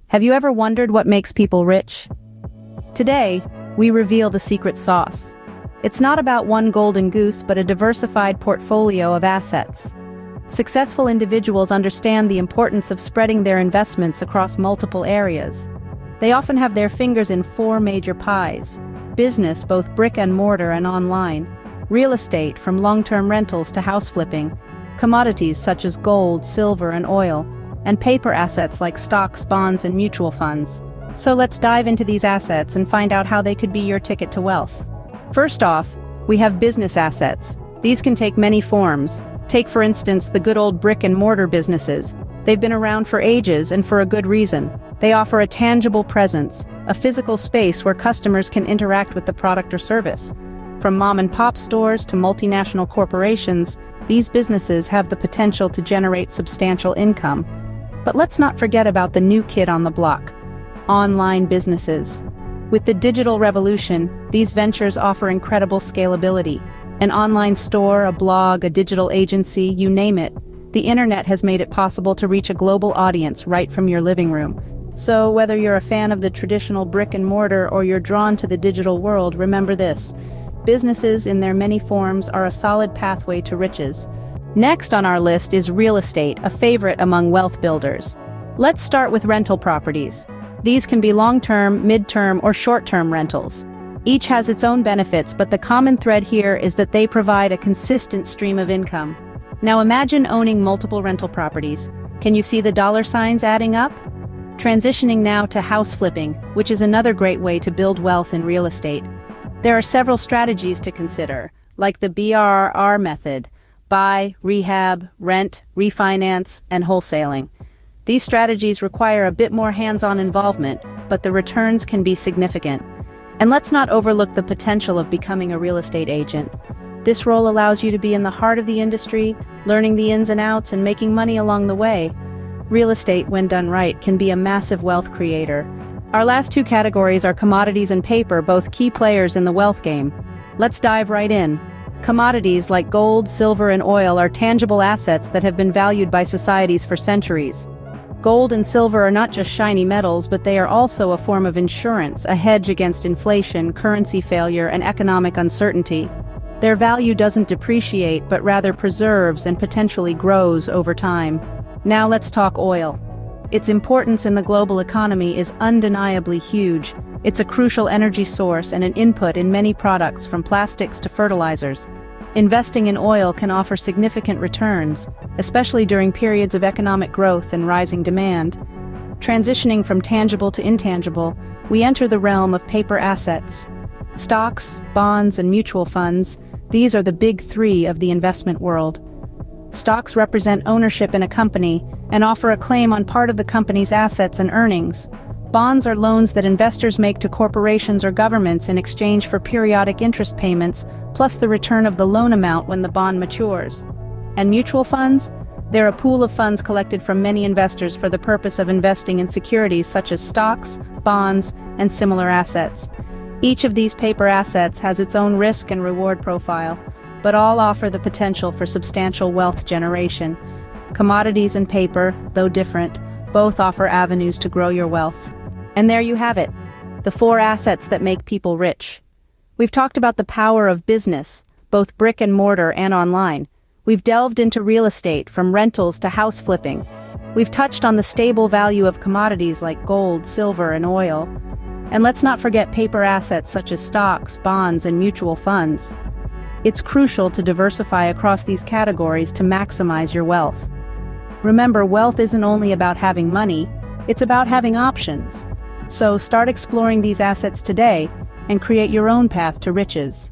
Have you ever wondered what makes people rich? Today, we reveal the secret sauce. It's not about one golden goose but a diversified portfolio of assets. Successful individuals understand the importance of spreading their investments across multiple areas. They often have their fingers in four major pies: business, both brick and mortar and online; real estate, from long-term rentals to house flipping; commodities such as gold, silver, and oil; and paper assets like stocks, bonds, and mutual funds. So let's dive into these assets and find out how they could be your ticket to wealth. First off, we have business assets. These can take many forms. Take, for instance, the good old brick and mortar businesses. They've been around for ages and for a good reason. They offer a tangible presence, a physical space where customers can interact with the product or service. From mom-and-pop stores to multinational corporations, these businesses have the potential to generate substantial income. But let's not forget about the new kid on the block: online businesses. With the digital revolution, these ventures offer incredible scalability. An online store, a blog, a digital agency, you name it. The internet has made it possible to reach a global audience right from your living room. So whether you're a fan of the traditional brick and mortar or you're drawn to the digital world, remember this: businesses in their many forms are a solid pathway to riches. Next on our list is real estate, a favorite among wealth builders. Let's start with rental properties. These can be long-term, mid-term, or short-term rentals. Each has its own benefits, but the common thread here is that they provide a consistent stream of income. Now imagine owning multiple rental properties. Can you see the dollar signs adding up? Transitioning now to house flipping, which is another great way to build wealth in real estate. There are several strategies to consider, like the BRRR method: buy, rehab, rent, refinance, and wholesaling. These strategies require a bit more hands-on involvement, but the returns can be significant. And let's not overlook the potential of becoming a real estate agent. This role allows you to be in the heart of the industry, learning the ins and outs and making money along the way. Real estate, when done right, can be a massive wealth creator. Our last two categories are commodities and paper, both key players in the wealth game. Let's dive right in. Commodities like gold, silver, and oil are tangible assets that have been valued by societies for centuries. Gold and silver are not just shiny metals, but they are also a form of insurance, a hedge against inflation, currency failure, and economic uncertainty. Their value doesn't depreciate, but rather preserves and potentially grows over time. Now let's talk oil. Its importance in the global economy is undeniably huge. It's a crucial energy source and an input in many products, from plastics to fertilizers. Investing in oil can offer significant returns, especially during periods of economic growth and rising demand. Transitioning from tangible to intangible, we enter the realm of paper assets. Stocks, bonds, and mutual funds, these are the big three of the investment world. Stocks represent ownership in a company and offer a claim on part of the company's assets and earnings. Bonds are loans that investors make to corporations or governments in exchange for periodic interest payments, plus the return of the loan amount when the bond matures. And mutual funds? They're a pool of funds collected from many investors for the purpose of investing in securities such as stocks, bonds, and similar assets. Each of these paper assets has its own risk and reward profile, but all offer the potential for substantial wealth generation. Commodities and paper, though different, both offer avenues to grow your wealth. And there you have it, the four assets that make people rich. We've talked about the power of business, both brick and mortar and online. We've delved into real estate, from rentals to house flipping. We've touched on the stable value of commodities like gold, silver, and oil. And let's not forget paper assets such as stocks, bonds, and mutual funds. It's crucial to diversify across these categories to maximize your wealth. Remember, wealth isn't only about having money, it's about having options. So start exploring these assets today and create your own path to riches.